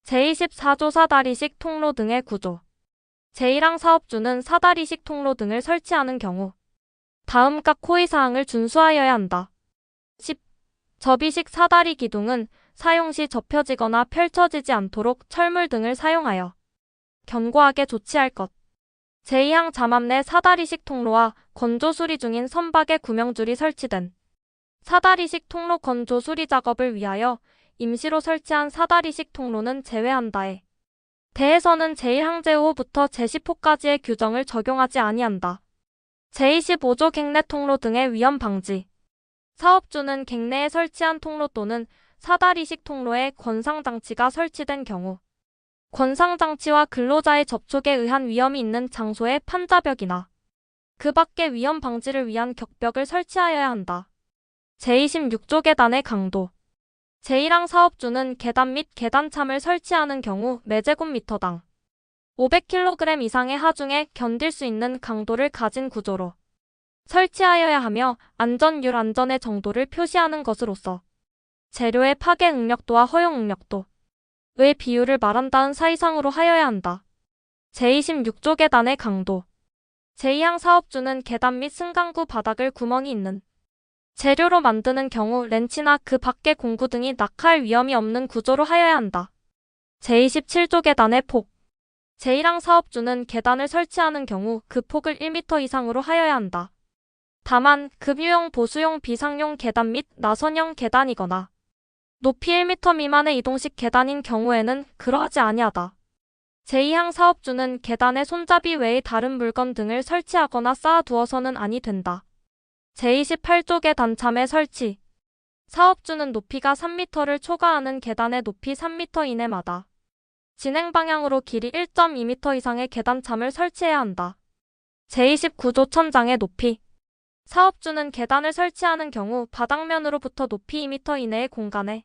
제24조 사다리식 통로 등의 구조. 제1항 사업주는 사다리식 통로 등을 설치하는 경우 다음 각 호의 사항을 준수하여야 한다. 10. 접이식 사다리 기둥은 사용 시 접혀지거나 펼쳐지지 않도록 철물 등을 사용하여 견고하게 조치할 것. 제2항 잠합 내 사다리식 통로와 건조 수리 중인 선박에 구명줄이 설치된 사다리식 통로 건조 수리 작업을 위하여 임시로 설치한 사다리식 통로는 제외한다에 대해서는 제1항 제5호부터 제10호까지의 규정을 적용하지 아니한다. 제25조 객내 통로 등의 위험 방지. 사업주는 객내에 설치한 통로 또는 사다리식 통로에 권상장치가 설치된 경우 권상장치와 근로자의 접촉에 의한 위험이 있는 장소에 판자벽이나 그 밖의 위험 방지를 위한 격벽을 설치하여야 한다. 제26조 계단의 강도. 제1항 사업주는 계단 및 계단참을 설치하는 경우 매제곱미터당 500kg 이상의 하중에 견딜 수 있는 강도를 가진 구조로 설치하여야 하며 안전율 안전의 정도를 표시하는 것으로서 재료의 파괴 응력도와 허용 응력도의 비율을 말한다는 사이상으로 하여야 한다. 제26조 계단의 강도. 제2항 사업주는 계단 및 승강구 바닥을 구멍이 있는 재료로 만드는 경우 렌치나 그 밖의 공구 등이 낙하할 위험이 없는 구조로 하여야 한다. 제27조 계단의 폭. 제1항 사업주는 계단을 설치하는 경우 그 폭을 1m 이상으로 하여야 한다. 다만 급유용 보수용 비상용 계단 및 나선형 계단이거나 높이 1m 미만의 이동식 계단인 경우에는 그러하지 아니하다. 제2항 사업주는 계단에 손잡이 외의 다른 물건 등을 설치하거나 쌓아두어서는 아니 된다. 제28조 계단참의 설치. 사업주는 높이가 3m를 초과하는 계단의 높이 3m 이내마다 진행 방향으로 길이 1.2m 이상의 계단참을 설치해야 한다. 제29조 천장의 높이. 사업주는 계단을 설치하는 경우 바닥면으로부터 높이 2m 이내의 공간에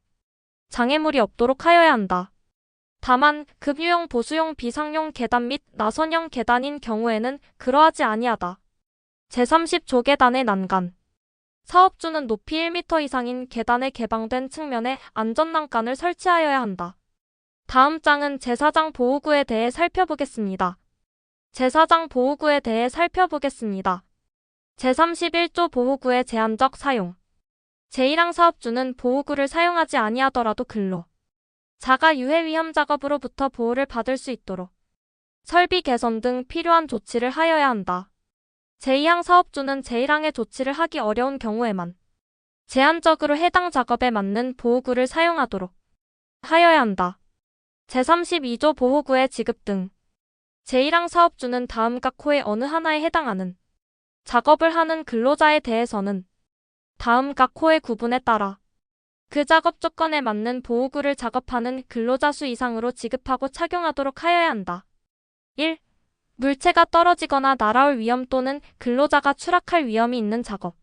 장애물이 없도록 하여야 한다. 다만 급유용 보수용 비상용 계단 및 나선형 계단인 경우에는 그러하지 아니하다. 제30조 계단의 난간. 사업주는 높이 1m 이상인 계단에 개방된 측면에 안전난간을 설치하여야 한다. 다음 장은 제4장 보호구에 대해 살펴보겠습니다. 제4장 보호구에 대해 살펴보겠습니다. 제31조 보호구의 제한적 사용. 제1항 사업주는 보호구를 사용하지 아니하더라도 근로 자가 유해 위험 작업으로부터 보호를 받을 수 있도록 설비 개선 등 필요한 조치를 하여야 한다. 제2항 사업주는 제1항의 조치를 하기 어려운 경우에만 제한적으로 해당 작업에 맞는 보호구를 사용하도록 하여야 한다. 제32조 보호구의 지급 등. 제1항 사업주는 다음 각 호의 어느 하나에 해당하는 작업을 하는 근로자에 대해서는 다음 각 호의 구분에 따라 그 작업 조건에 맞는 보호구를 작업하는 근로자 수 이상으로 지급하고 착용하도록 하여야 한다. 1. 물체가 떨어지거나 날아올 위험 또는 근로자가 추락할 위험이 있는 작업.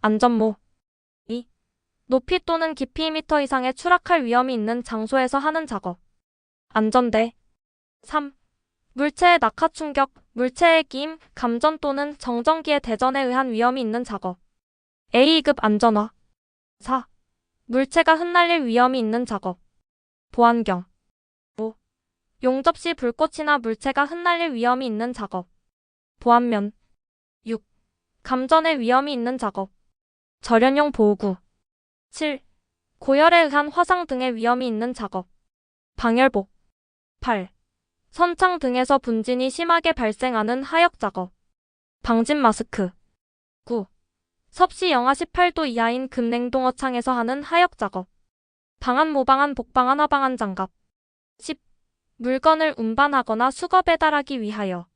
안전모. 2. 높이 또는 깊이 2m 이상의 추락할 위험이 있는 장소에서 하는 작업. 안전대. 3. 물체의 낙하 충격, 물체의 끼임, 감전 또는 정전기의 대전에 의한 위험이 있는 작업. A2급 안전화. 4. 물체가 흩날릴 위험이 있는 작업. 보안경. 5. 용접 시 불꽃이나 물체가 흩날릴 위험이 있는 작업. 보안면. 6. 감전의 위험이 있는 작업. 절연용 보호구. 7. 고열에 의한 화상 등의 위험이 있는 작업. 방열복. 8. 선창 등에서 분진이 심하게 발생하는 하역 작업. 방진 마스크. 9. 섭씨 영하 18도 이하인 급냉동어창에서 하는 하역 작업. 방한 모방한 복방한 하방한 장갑. 10. 물건을 운반하거나 수거 배달하기 위하여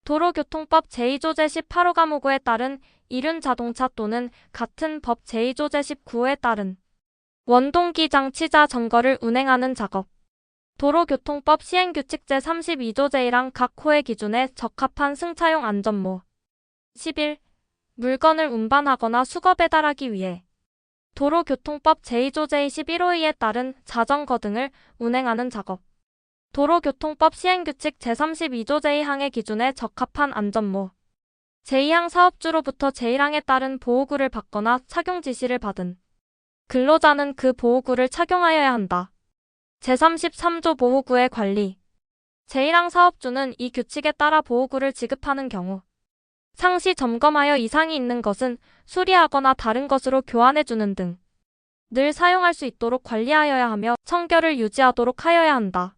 도로교통법 제2조 제18호 감5구에 따른 이륜 자동차 또는 같은 법 제2조 제19호에 따른 원동기 장치자 점거를 운행하는 작업. 도로교통법 시행규칙 제32조 제1항 각 호의 기준에 적합한 승차용 안전모. 11. 물건을 운반하거나 수거 배달하기 위해 도로교통법 제2조 제21호에 따른 자전거 등을 운행하는 작업. 도로교통법 시행규칙 제32조 제2항의 기준에 적합한 안전모. 제2항 사업주로부터 제1항에 따른 보호구를 받거나 착용 지시를 받은 근로자는 그 보호구를 착용하여야 한다. 제33조 보호구의 관리. 제1항 사업주는 이 규칙에 따라 보호구를 지급하는 경우 상시 점검하여 이상이 있는 것은 수리하거나 다른 것으로 교환해주는 등 늘 사용할 수 있도록 관리하여야 하며 청결을 유지하도록 하여야 한다.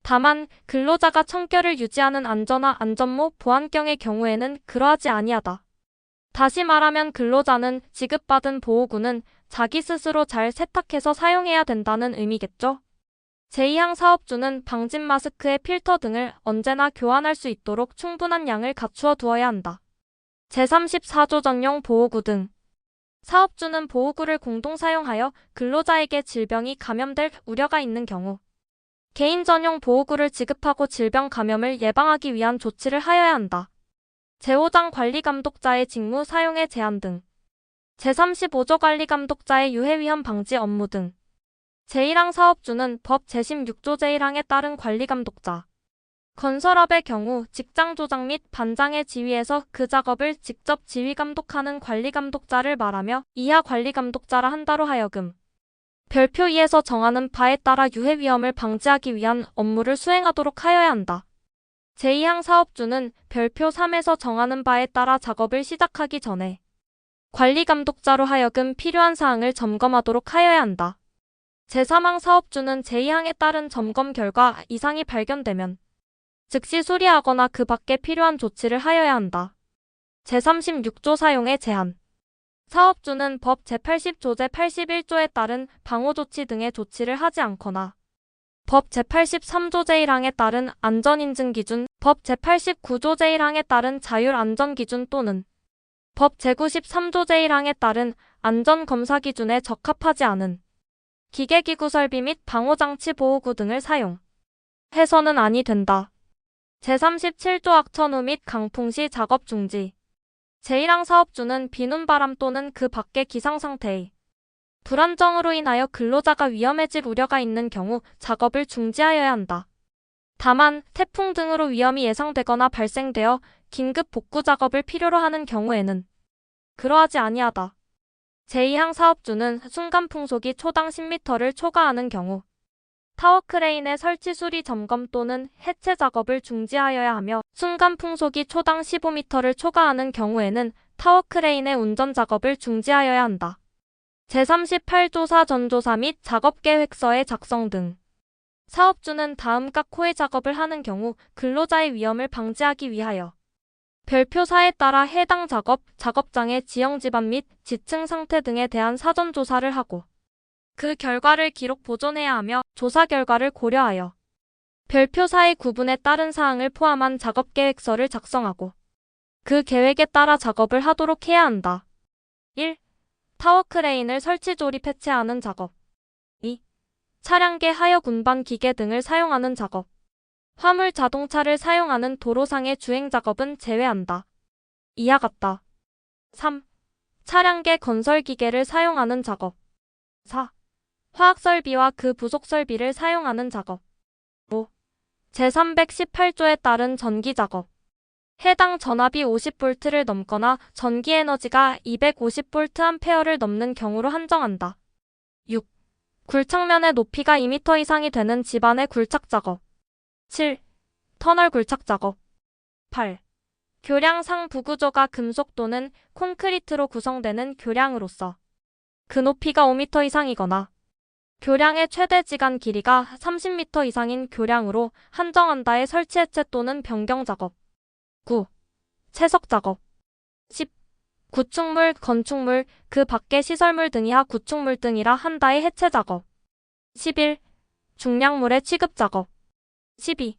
다만 근로자가 청결을 유지하는 안전화 안전모 보안경의 경우에는 그러하지 아니하다. 다시 말하면 근로자는 지급받은 보호구는 자기 스스로 잘 세탁해서 사용해야 된다는 의미겠죠. 제2항 사업주는 방진 마스크의 필터 등을 언제나 교환할 수 있도록 충분한 양을 갖추어 두어야 한다. 제34조 전용 보호구 등. 사업주는 보호구를 공동 사용하여 근로자에게 질병이 감염될 우려가 있는 경우 개인 전용 보호구를 지급하고 질병 감염을 예방하기 위한 조치를 하여야 한다. 제5장 관리감독자의 직무 사용의 제한 등. 제35조 관리감독자의 유해위험 방지 업무 등. 제1항 사업주는 법 제16조 제1항에 따른 관리감독자. 건설업의 경우 직장 조장 및 반장의 지휘에서 그 작업을 직접 지휘감독하는 관리감독자를 말하며 이하 관리감독자라 한다로 하여금 별표 2에서 정하는 바에 따라 유해 위험을 방지하기 위한 업무를 수행하도록 하여야 한다. 제2항 사업주는 별표 3에서 정하는 바에 따라 작업을 시작하기 전에 관리감독자로 하여금 필요한 사항을 점검하도록 하여야 한다. 제3항 사업주는 제2항에 따른 점검 결과 이상이 발견되면 즉시 수리하거나 그 밖에 필요한 조치를 하여야 한다. 제36조 사용의 제한. 사업주는 법 제80조 제81조에 따른 방호조치 등의 조치를 하지 않거나 법 제83조 제1항에 따른 안전인증기준, 법 제89조 제1항에 따른 자율안전기준 또는 법 제93조 제1항에 따른 안전검사기준에 적합하지 않은 기계기구 설비 및 방호장치 보호구 등을 사용해서는 아니 된다. 제37조 악천후 및 강풍 시 작업 중지. 제1항 사업주는 비눈바람 또는 그 밖의 기상상태의 불안정으로 인하여 근로자가 위험해질 우려가 있는 경우 작업을 중지하여야 한다. 다만 태풍 등으로 위험이 예상되거나 발생되어 긴급 복구 작업을 필요로 하는 경우에는 그러하지 아니하다. 제2항 사업주는 순간 풍속이 초당 10m를 초과하는 경우 타워 크레인의 설치 수리 점검 또는 해체 작업을 중지하여야 하며 순간 풍속이 초당 15m를 초과하는 경우에는 타워 크레인의 운전 작업을 중지하여야 한다. 제38조 사전조사 및 작업계획서의 작성 등. 사업주는 다음각 호의 작업을 하는 경우 근로자의 위험을 방지하기 위하여 별표 4에 따라 해당 작업, 작업장의 지형 지반 및 지층 상태 등에 대한 사전조사를 하고 그 결과를 기록 보존해야 하며 조사 결과를 고려하여 별표 4의 구분에 따른 사항을 포함한 작업계획서를 작성하고 그 계획에 따라 작업을 하도록 해야 한다. 1. 타워 크레인을 설치 조립 해체하는 작업. 2. 차량계 하역 운반 기계 등을 사용하는 작업. 화물 자동차를 사용하는 도로상의 주행 작업은 제외한다. 이와 같다. 3. 차량계 건설 기계를 사용하는 작업. 4. 화학설비와 그 부속설비를 사용하는 작업. 5. 제318조에 따른 전기작업. 해당 전압이 50V를 넘거나 전기에너지가 250VA를 넘는 경우로 한정한다. 6. 굴착면의 높이가 2m 이상이 되는 집안의 굴착작업. 7. 터널 굴착작업. 8. 교량 상부 구조가 금속 또는 콘크리트로 구성되는 교량으로서 그 높이가 5m 이상이거나 교량의 최대 지간 길이가 30m 이상인 교량으로 한정한다의 설치 해체 또는 변경 작업. 9. 채석 작업. 10. 구축물, 건축물, 그 밖의 시설물 등이하 구축물 등이라 한다의 해체 작업. 11. 중량물의 취급 작업. 12.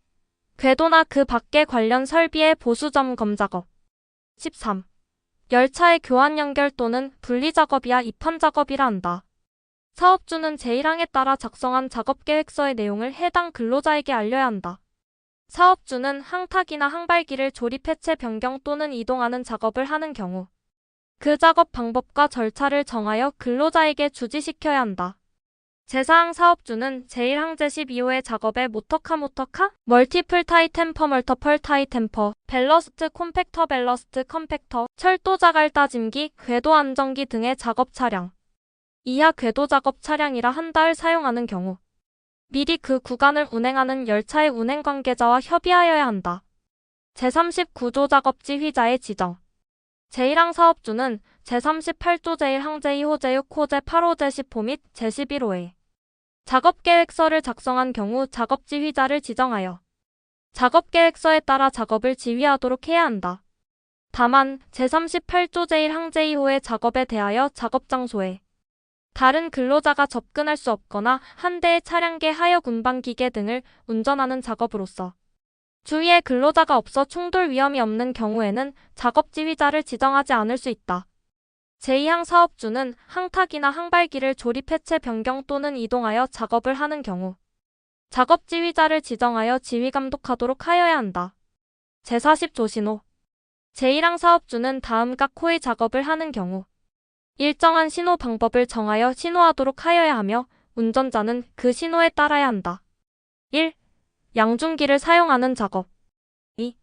궤도나 그 밖의 관련 설비의 보수 점검 작업. 13. 열차의 교환 연결 또는 분리 작업이야 입판 작업이라 한다. 사업주는 제1항에 따라 작성한 작업계획서의 내용을 해당 근로자에게 알려야 한다. 사업주는 항탁이나 항발기를 조립 해체 변경 또는 이동하는 작업을 하는 경우 그 작업 방법과 절차를 정하여 근로자에게 주지시켜야 한다. 제4항 사업주는 제1항 제12호의 작업에 모터카, 멀티플 타이 템퍼, 멀터펄 타이 템퍼, 밸러스트 콤팩터, 밸러스트 컴팩터, 철도 자갈 따짐기, 궤도 안정기 등의 작업 차량, 이하 궤도 작업 차량이라 한다를 사용하는 경우 미리 그 구간을 운행하는 열차의 운행 관계자와 협의하여야 한다. 제39조 작업지 휘자의 지정. 제1항 사업주는 제38조 제1항 제2호 제6호 제8호 제10호 및 제11호에 작업계획서를 작성한 경우 작업지 휘자를 지정하여 작업계획서에 따라 작업을 지휘하도록 해야 한다. 다만 제38조 제1항 제2호의 작업에 대하여 작업장소에 다른 근로자가 접근할 수 없거나 한 대의 차량계 하역 운반 기계 등을 운전하는 작업으로서 주위에 근로자가 없어 충돌 위험이 없는 경우에는 작업지휘자를 지정하지 않을 수 있다. 제2항 사업주는 항탁이나 항발기를 조립 해체 변경 또는 이동하여 작업을 하는 경우 작업지휘자를 지정하여 지휘감독하도록 하여야 한다. 제40조 신호. 제1항 사업주는 다음 각 호의 작업을 하는 경우 일정한 신호 방법을 정하여 신호하도록 하여야 하며 운전자는 그 신호에 따라야 한다. 1. 양중기를 사용하는 작업. 2.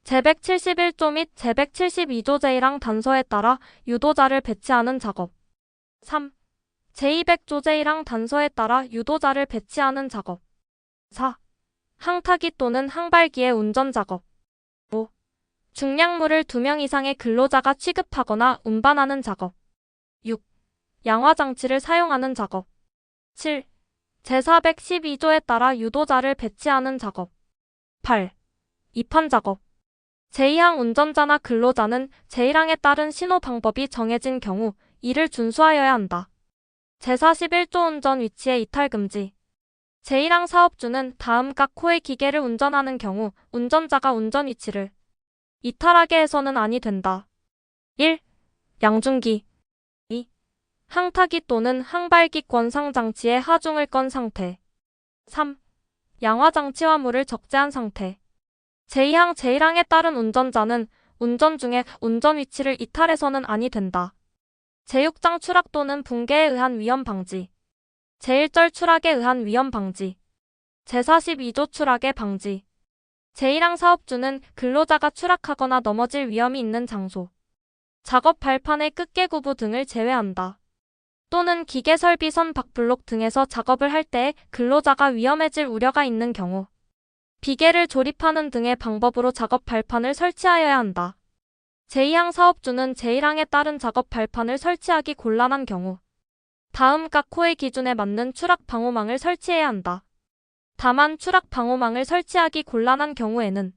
제171조 및 제172조 제1항 단서에 따라 유도자를 배치하는 작업. 3. 제200조 제1항 단서에 따라 유도자를 배치하는 작업. 4. 항타기 또는 항발기의 운전 작업. 5. 중량물을 2명 이상의 근로자가 취급하거나 운반하는 작업. 6. 양화장치를 사용하는 작업. 7. 제412조에 따라 유도자를 배치하는 작업. 8. 이판 작업. 제2항 운전자나 근로자는 제1항에 따른 신호 방법이 정해진 경우 이를 준수하여야 한다. 제41조 운전 위치의 이탈 금지. 제1항 사업주는 다음 각 호의 기계를 운전하는 경우 운전자가 운전 위치를 이탈하게 해서는 아니 된다. 1. 양중기. 2. 항타기 또는 항발기 권상장치의 하중을 건 상태. 3. 양화장치와 물을 적재한 상태. 제2항 제1항에 따른 운전자는 운전 중에 운전 위치를 이탈해서는 아니 된다. 제6장 추락 또는 붕괴에 의한 위험 방지. 제1절 추락에 의한 위험 방지. 제42조 추락의 방지. 제1항 사업주는 근로자가 추락하거나 넘어질 위험이 있는 장소, 작업 발판의 끝개구부 등을 제외한다. 또는 기계설비선 밖블록 등에서 작업을 할 때 근로자가 위험해질 우려가 있는 경우 비계를 조립하는 등의 방법으로 작업 발판을 설치하여야 한다. 제2항 사업주는 제1항에 따른 작업 발판을 설치하기 곤란한 경우 다음 각 호의 기준에 맞는 추락 방호망을 설치해야 한다. 다만 추락 방호망을 설치하기 곤란한 경우에는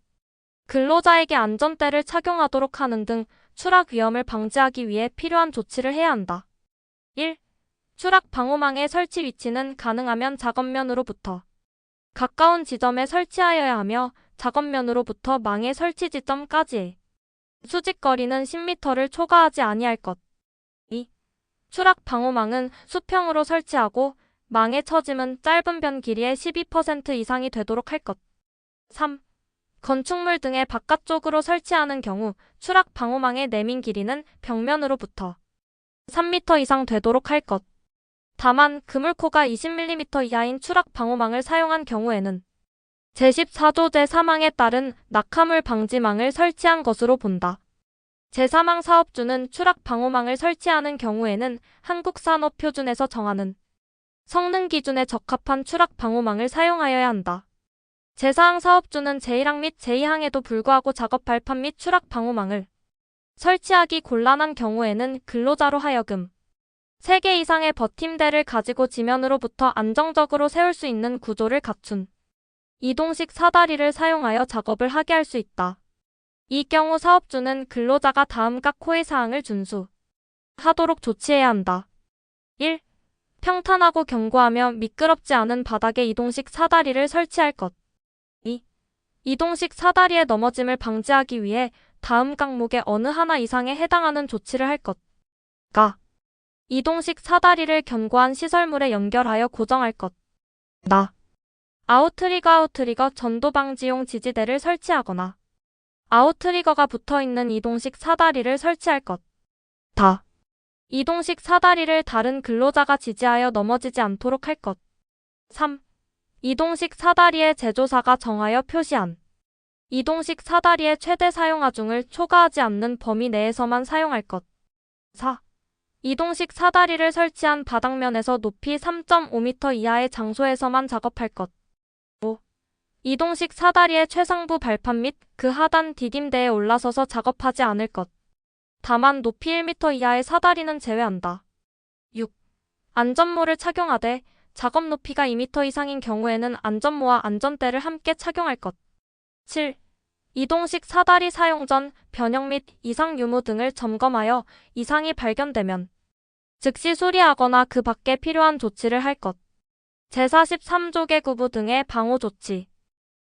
근로자에게 안전대를 착용하도록 하는 등 추락 위험을 방지하기 위해 필요한 조치를 해야 한다. 1. 추락 방호망의 설치 위치는 가능하면 작업면으로부터 가까운 지점에 설치하여야 하며 작업면으로부터 망의 설치 지점까지의 수직거리는 10m를 초과하지 아니할 것. 2. 추락 방호망은 수평으로 설치하고 망의 처짐은 짧은 변 길이의 12% 이상이 되도록 할 것. 3. 건축물 등의 바깥쪽으로 설치하는 경우 추락 방호망의 내민 길이는 벽면으로부터 3m 이상 되도록 할 것. 다만 그물코가 20mm 이하인 추락 방호망을 사용한 경우에는 제14조 제3항에 따른 낙하물 방지망을 설치한 것으로 본다. 제3항 사업주는 추락 방호망을 설치하는 경우에는 한국산업표준에서 정하는 성능 기준에 적합한 추락 방호망을 사용하여야 한다. 제4항 사업주는 제1항 및 제2항에도 불구하고 작업 발판 및 추락 방호망을 설치하기 곤란한 경우에는 근로자로 하여금 3개 이상의 버팀대를 가지고 지면으로부터 안정적으로 세울 수 있는 구조를 갖춘 이동식 사다리를 사용하여 작업을 하게 할 수 있다. 이 경우 사업주는 근로자가 다음 각 호의 사항을 준수하도록 조치해야 한다. 1. 평탄하고 견고하며 미끄럽지 않은 바닥에 이동식 사다리를 설치할 것. 2. 이동식 사다리의 넘어짐을 방지하기 위해 다음 각목의 어느 하나 이상에 해당하는 조치를 할 것. 가. 이동식 사다리를 견고한 시설물에 연결하여 고정할 것. 나. 아웃트리거 전도 방지용 지지대를 설치하거나 아웃트리거가 붙어있는 이동식 사다리를 설치할 것. 다. 이동식 사다리를 다른 근로자가 지지하여 넘어지지 않도록 할 것. 3. 이동식 사다리의 제조사가 정하여 표시한 이동식 사다리의 최대 사용 하중을 초과하지 않는 범위 내에서만 사용할 것. 4. 이동식 사다리를 설치한 바닥면에서 높이 3.5m 이하의 장소에서만 작업할 것. 5. 이동식 사다리의 최상부 발판 및 그 하단 디딤대에 올라서서 작업하지 않을 것. 다만 높이 1m 이하의 사다리는 제외한다. 6. 안전모를 착용하되 작업 높이가 2m 이상인 경우에는 안전모와 안전대를 함께 착용할 것. 7. 이동식 사다리 사용 전 변형 및 이상 유무 등을 점검하여 이상이 발견되면 즉시 수리하거나 그 밖에 필요한 조치를 할 것. 제43조개 구부 등의 방호 조치.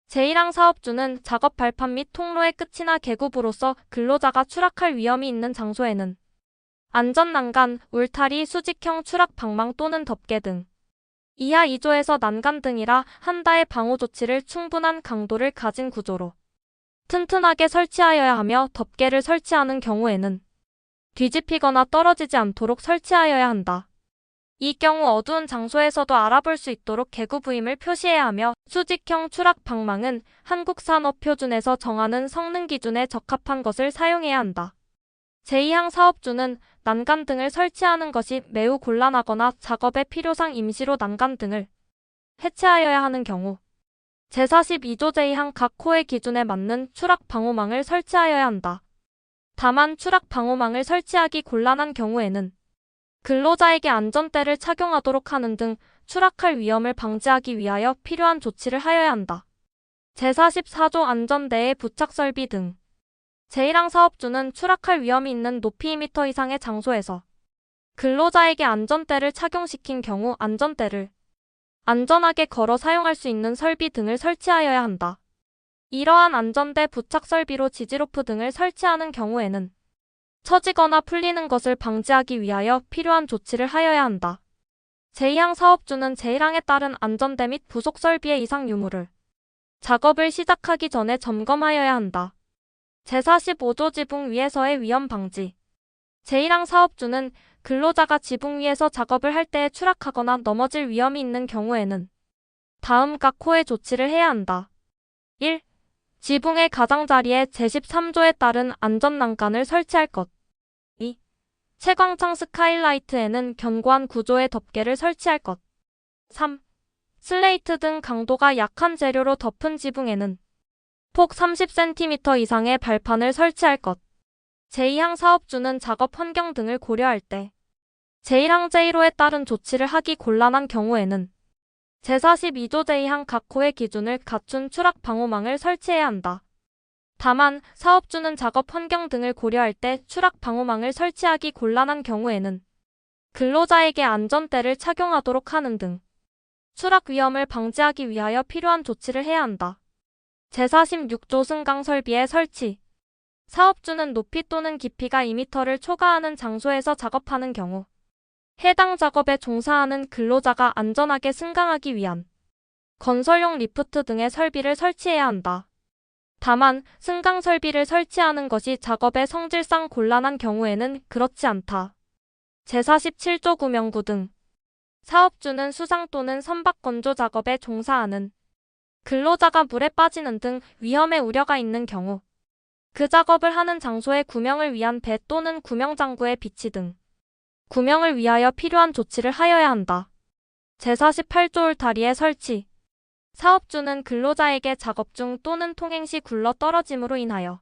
제1항 사업주는 작업 발판 및 통로의 끝이나 계급으로서 근로자가 추락할 위험이 있는 장소에는 안전난간, 울타리, 수직형 추락 방망 또는 덮개 등 이하 2조에서 난간 등이라 한다의 방호 조치를 충분한 강도를 가진 구조로 튼튼하게 설치하여야 하며 덮개를 설치하는 경우에는 뒤집히거나 떨어지지 않도록 설치하여야 한다. 이 경우 어두운 장소에서도 알아볼 수 있도록 개구 부임을 표시해야 하며 수직형 추락 방망은 한국산업표준에서 정하는 성능 기준에 적합한 것을 사용해야 한다. 제2항 사업주는 난간 등을 설치하는 것이 매우 곤란하거나 작업의 필요상 임시로 난간 등을 해체하여야 하는 경우 제42조 제2항 각 호의 기준에 맞는 추락 방호망을 설치하여야 한다. 다만 추락 방호망을 설치하기 곤란한 경우에는 근로자에게 안전대를 착용하도록 하는 등 추락할 위험을 방지하기 위하여 필요한 조치를 하여야 한다. 제44조 안전대의 부착 설비 등 제1항 사업주는 추락할 위험이 있는 높이 2m 이상의 장소에서 근로자에게 안전대를 착용시킨 경우 안전대를 안전하게 걸어 사용할 수 있는 설비 등을 설치하여야 한다. 이러한 안전대 부착 설비로 지지로프 등을 설치하는 경우에는 처지거나 풀리는 것을 방지하기 위하여 필요한 조치를 하여야 한다. 제2항 사업주는 제1항에 따른 안전대 및 부속 설비의 이상 유무를 작업을 시작하기 전에 점검하여야 한다. 제45조 지붕 위에서의 위험 방지. 제1항 사업주는 근로자가 지붕 위에서 작업을 할 때에 추락하거나 넘어질 위험이 있는 경우에는 다음 각 호의 조치를 해야 한다. 1. 지붕의 가장자리에 제13조에 따른 안전난간을 설치할 것. 2. 채광창 스카이라이트에는 견고한 구조의 덮개를 설치할 것. 3. 슬레이트 등 강도가 약한 재료로 덮은 지붕에는 폭 30cm 이상의 발판을 설치할 것. 제2항 사업주는 작업 환경 등을 고려할 때 제1항 제1호에 따른 조치를 하기 곤란한 경우에는 제42조 제2항 각 호의 기준을 갖춘 추락 방호망을 설치해야 한다. 다만 사업주는 작업 환경 등을 고려할 때 추락 방호망을 설치하기 곤란한 경우에는 근로자에게 안전대를 착용하도록 하는 등 추락 위험을 방지하기 위하여 필요한 조치를 해야 한다. 제46조 승강 설비의 설치. 사업주는 높이 또는 깊이가 2m를 초과하는 장소에서 작업하는 경우 해당 작업에 종사하는 근로자가 안전하게 승강하기 위한 건설용 리프트 등의 설비를 설치해야 한다. 다만 승강 설비를 설치하는 것이 작업의 성질상 곤란한 경우에는 그렇지 않다. 제47조 구명구 등. 사업주는 수상 또는 선박 건조 작업에 종사하는 근로자가 물에 빠지는 등 위험의 우려가 있는 경우 그 작업을 하는 장소에 구명을 위한 배 또는 구명장구의 비치 등 구명을 위하여 필요한 조치를 하여야 한다. 제48조 울타리의 설치. 사업주는 근로자에게 작업 중 또는 통행 시 굴러 떨어짐으로 인하여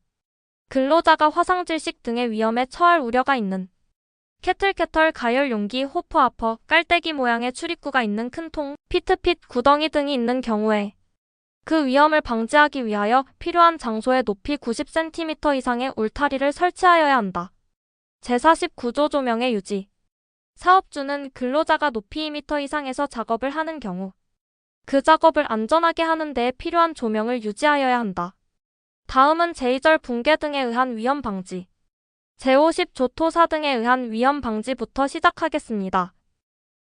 근로자가 화상질식 등의 위험에 처할 우려가 있는 캐틀캐털 가열 용기 호퍼 아퍼 깔때기 모양의 출입구가 있는 큰 통, 피트핏 구덩이 등이 있는 경우에 그 위험을 방지하기 위하여 필요한 장소에 높이 90cm 이상의 울타리를 설치하여야 한다. 제49조 조명의 유지. 사업주는 근로자가 높이 2m 이상에서 작업을 하는 경우 그 작업을 안전하게 하는 데에 필요한 조명을 유지하여야 한다. 다음은 제2절 붕괴 등에 의한 위험 방지. 제50조 토사 등에 의한 위험 방지부터 시작하겠습니다.